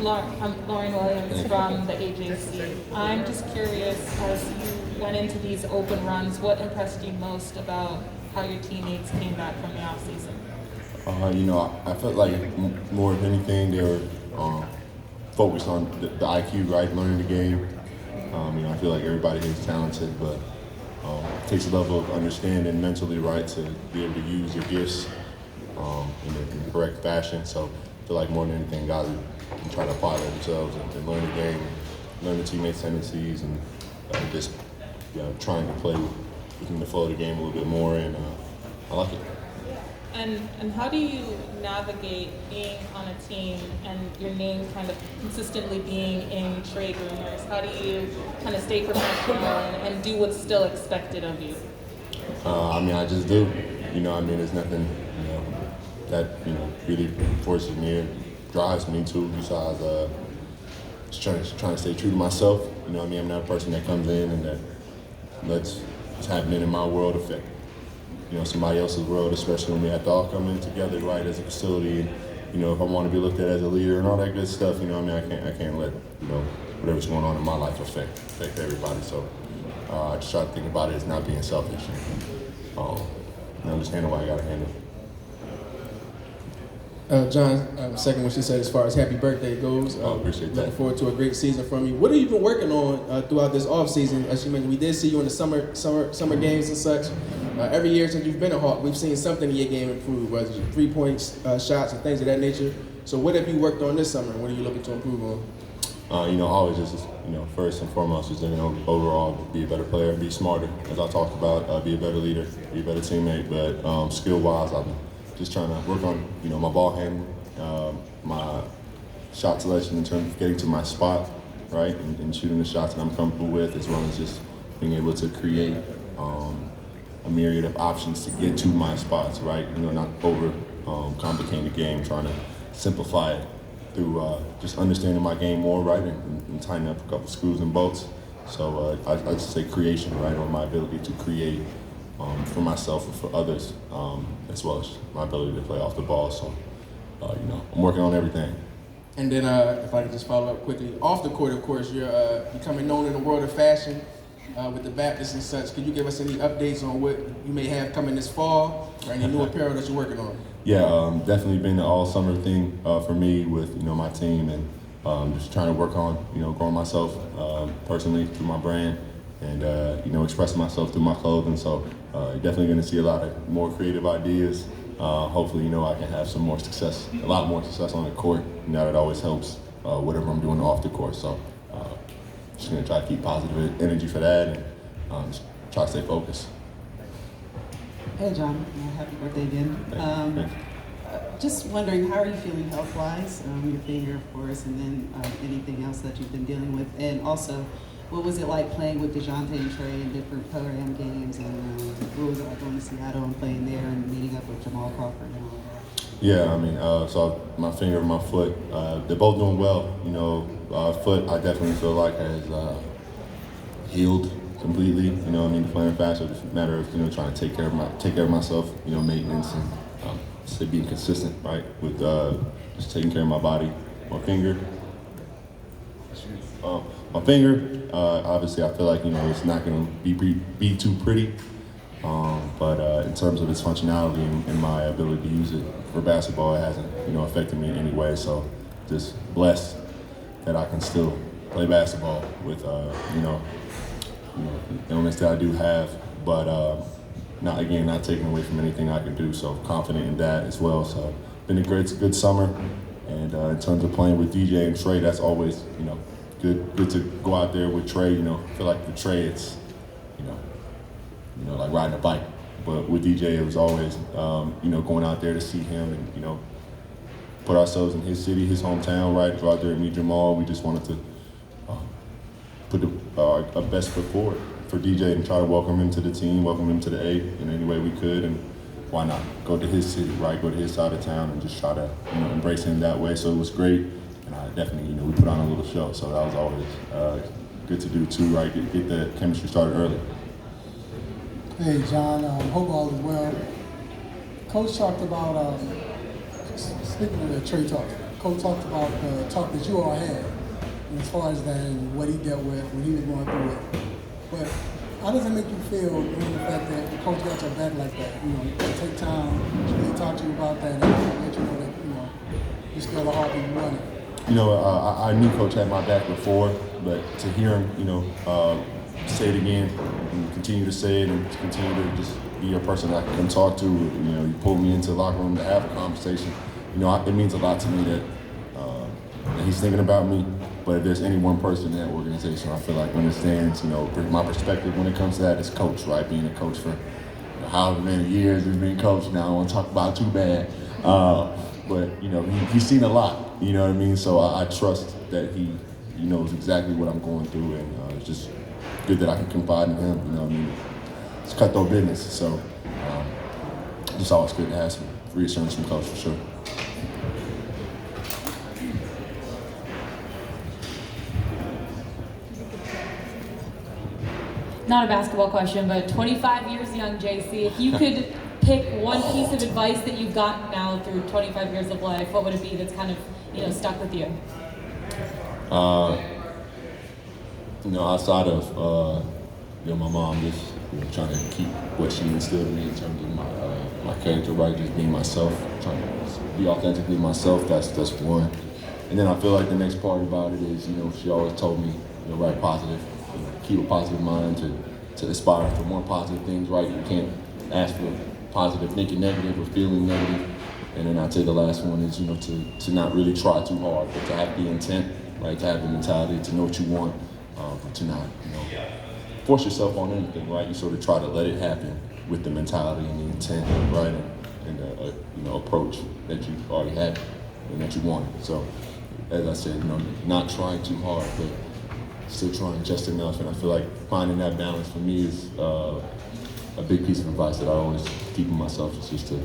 I'm Lauren Williams from the AJC. I'm just curious, as you went into these open runs, what impressed you most about how your teammates came back from the offseason? I felt like more of anything they were focused on the IQ, right, learning the game. I feel like everybody is talented, but it takes a level of understanding mentally, right, to be able to use your gifts in the correct fashion. So I feel like more than anything, guys can try to apply themselves and learn the game, learn the teammates' tendencies, and just trying to play within the flow of the game a little bit more. And I like it. And how do you navigate being on a team and your name kind of consistently being in trade rumors? How do you kind of stay professional and do what's still expected of you? I just do. There's nothing, that, really forces me or drives me to besides just trying to stay true to myself. I'm not a person that comes in and that lets what's happening in my world affect somebody else's world, especially when we have to all come in together, right, as a facility. And, if I want to be looked at as a leader and all that good stuff, I can't let, whatever's going on in my life affect everybody. So I just try to think about it as not being selfish and understanding what I got to handle. John, second what she said as far as happy birthday goes. Appreciate that. Looking forward to a great season from you. What have you been working on throughout this off season? As you mentioned, we did see you in the summer games and such. Every year since you've been a Hawk, we've seen something in your game improve, whether it's 3-point shots and things of that nature. So what have you worked on this summer, and what are you looking to improve on? Always just, first and foremost, just, overall be a better player, be smarter, as I talked about, be a better leader, be a better teammate. But skill-wise, I'm just trying to work on, my ball handling, my shot selection in terms of getting to my spot, right, and shooting the shots that I'm comfortable with, as well as just being able to create a myriad of options to get to my spots, right? Not over complicating the game, trying to simplify it through just understanding my game more, right, and tightening up a couple screws and bolts. So I just say creation, right, or my ability to create for myself and for others, as well as my ability to play off the ball. So, I'm working on everything. And then if I could just follow up quickly, off the court, of course, you're becoming known in the world of fashion with the Baptists and such. Could you give us any updates on what you may have coming this fall or any new apparel that you're working on? Yeah, definitely been an all-summer thing for me with, my team, and just trying to work on, growing myself personally through my brand and, expressing myself through my clothing. So definitely going to see a lot of more creative ideas. Hopefully, I can have some more success, a lot more success on the court. That always helps whatever I'm doing off the court. So just going to try to keep positive energy for that and just try to stay focused. Hey, John. Happy birthday again. Just wondering, how are you feeling health-wise? Your finger, of course, and then anything else that you've been dealing with. And also, what was it like playing with DeJounte and Trey in different program games? And what was it like going to Seattle and playing there and meeting up with Jamal Crawford and all that? Yeah, so my finger and my foot, they're both doing well. Foot, I definitely feel like has healed completely. The playing faster. It's a matter of trying to take care of myself. Maintenance and just being consistent, right, with just taking care of my body. My finger, obviously, I feel like it's not going to be too pretty. But in terms of its functionality and my ability to use it for basketball, it hasn't affected me in any way. So just blessed that I can still play basketball with the illness that I do have, but not taking away from anything I can do. So confident in that as well. So been a good summer, and in terms of playing with DJ and Trey, that's always good to go out there with Trey. I feel like with Trey it's like riding a bike, but with DJ it was always going out there to see him and put ourselves in his city, his hometown, right? Go out there and meet Jamal. We just wanted to put our best foot forward for DJ and try to welcome him to the team, welcome him to the A in any way we could, and why not go to his city, right? Go to his side of town and just try to embrace him that way. So it was great, and I definitely we put on a little show. So that was always good to do too, right? Get the chemistry started early. Hey, John, hope all is well. Coach talked about, speaking of the Trey talk, Coach talked about the talk that you all had, and as far as that and what he dealt with when he was going through it. But how does it make you feel, knowing the fact that the coach got your back like that? You know, take time to really talk to you about that and let you know that, you know, you're still a Harvey runner. You know, I knew Coach had my back before, but to hear him, you know, say it again and continue to say it and continue to just be a person I can talk to. You know, he pulled me into the locker room to have a conversation. You know, it means a lot to me that he's thinking about me. But if there's any one person in that organization, I feel like understands, you know, my perspective when it comes to that is coach, right? Being a coach for however many years he's been coached. Now I don't want to talk about it too bad. But, you know, he's seen a lot, you know what I mean? So I trust that he knows exactly what I'm going through, and it's just good that I can confide in him, you know what I mean? It's cutthroat business, so it's always good to have some reassurance from coach for sure. Not a basketball question, but 25 years young, JC. If you could pick one piece of advice that you've gotten now through 25 years of life, what would it be that's kind of, you know, stuck with you? You know, outside of you know, my mom, just trying to keep what she instilled in me in terms of my character, right? Just being myself, trying to be authentically myself. That's one. And then I feel like the next part about it is, you know, she always told me, you know, write positive, you know, keep a positive mind to aspire for more positive things, right? You can't ask for positive thinking negative or feeling negative. And then I'd say the last one is, you know, to not really try too hard, but to have the intent, right? To have the mentality, to know what you want, but to not, you know, force yourself on anything, right? You sort of try to let it happen with the mentality and the intent, right? And you know, approach that you already had and that you wanted. So, as I said, you know, not trying too hard, but still trying just enough. And I feel like finding that balance for me is a big piece of advice that I always keep in myself. Is just to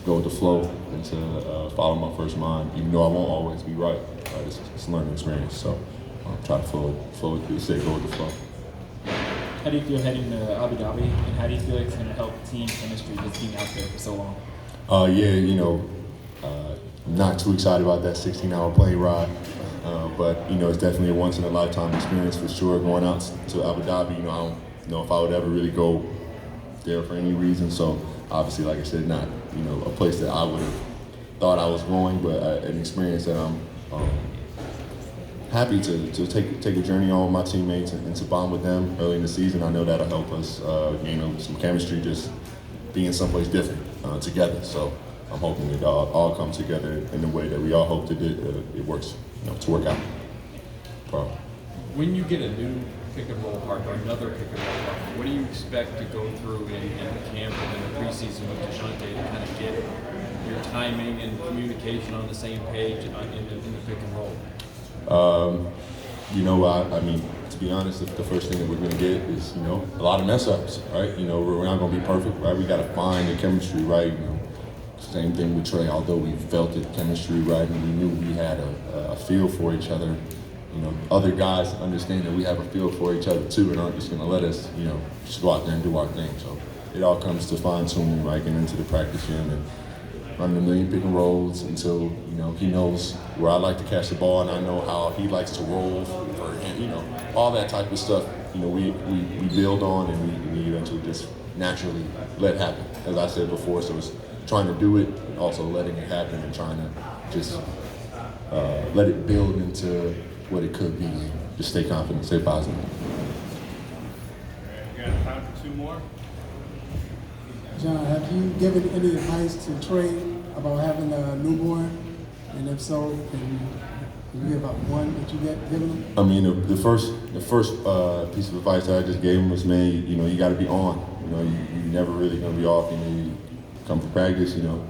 go with the flow and to follow my first mind, even though I won't always be right. It's a learning experience. So try to flow with the say, go with the flow. How do you feel heading to Abu Dhabi, and how do you feel it's going to help team chemistry just being out there for so long? Yeah, you know, I'm not too excited about that 16-hour plane ride, but you know, it's definitely a once-in-a-lifetime experience for sure. Going out to Abu Dhabi, you know, I don't know if I would ever really go there for any reason. So obviously, like I said, not, you know, a place that I would have thought I was going, but an experience that I'm happy to take a journey on with my teammates and to bond with them early in the season. I know that'll help us, you know, some chemistry, just being someplace different together. So I'm hoping it all comes together in the way that we all hoped it works, you know, to work out. Problem. When you get a new pick and roll partner, another pick and roll partner, what do you expect to go through in camp and in the preseason with Deshante to kind of get your timing and communication on the same page in the pick and roll? You know, I mean, to be honest, the first thing that we're going to get is, you know, a lot of mess ups, right? You know, we're not going to be perfect, right? We got to find the chemistry, right? You know, same thing with Trey, although we felt it chemistry, right? And we knew we had a feel for each other. You know, other guys understand that we have a feel for each other too and aren't just going to let us, you know, just go out there and do our thing. So it all comes to fine tuning, right? Getting into the practice gym and running a million pick and rolls until, you know, he knows where I like to catch the ball and I know how he likes to roll for him, you know, all that type of stuff, you know, we build on and we eventually just naturally let happen. As I said before, so it's trying to do it and also letting it happen and trying to just let it build into what it could be. Just stay confident, stay positive. You got time for two more? John, have you given any advice to Trey about having a newborn? And if so, can you give up one that you given him? I mean, the first piece of advice that I just gave him was, man, you know, you got to be on. You know, you never really gonna be off. You know, you come for practice. You know,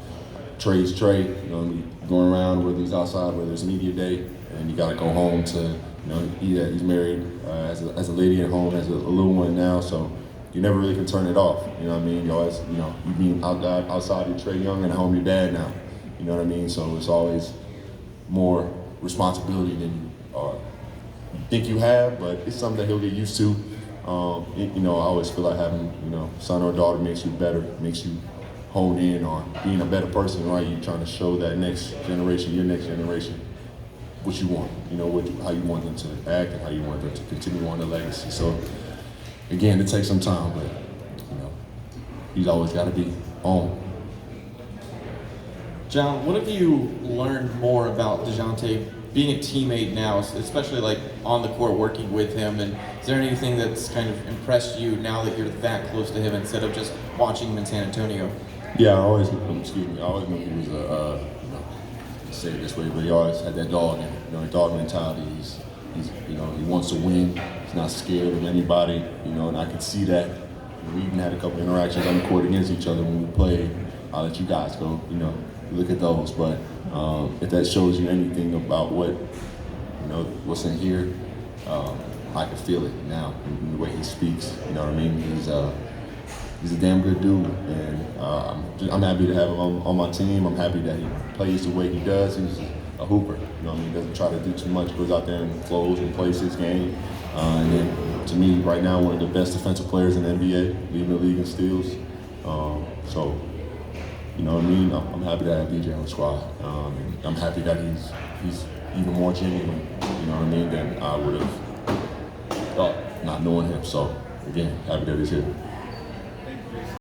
Trey's Trey. You know, going around whether he's outside, whether it's media day, and you got to go home to, you know, he's married as a lady at home, has a little one now, so you never really can turn it off. You know what I mean? You always, you know, you being outside you're Trey Young and at home you're dad now. You know what I mean? So it's always more responsibility than you think you have, but it's something that he'll get used to. You know, I always feel like having, you know, son or daughter makes you better, makes you hone in on being a better person, right? You're trying to show that next generation, your next generation, what you want, how you want them to act and how you want them to continue on the legacy. So, again, it takes some time, but, he's always got to be on. John, what have you learned more about DeJounte being a teammate now, especially like on the court working with him? And is there anything that's kind of impressed you now that you're that close to him instead of just watching him in San Antonio? Yeah, I always knew he was say it this way, but he always had that dog in him, dog mentality. He wants to win. He's not scared of anybody, and I could see that. We even had a couple interactions on the court against each other when we played. I'll let you guys go, look at those. But if that shows you anything about what's in here, I can feel it now in the way he speaks. You know what I mean? He's a damn good dude, and I'm happy to have him on my team. I'm happy that he plays the way he does. He's a hooper. He doesn't try to do too much. Goes out there and flows and plays his game. And then, to me, right now, one of the best defensive players in the NBA, leading the league in steals. So, you know what I mean? I'm happy to have DJ on the squad. And I'm happy that he's even more genuine, than I would have thought not knowing him. So, again, happy that he's here.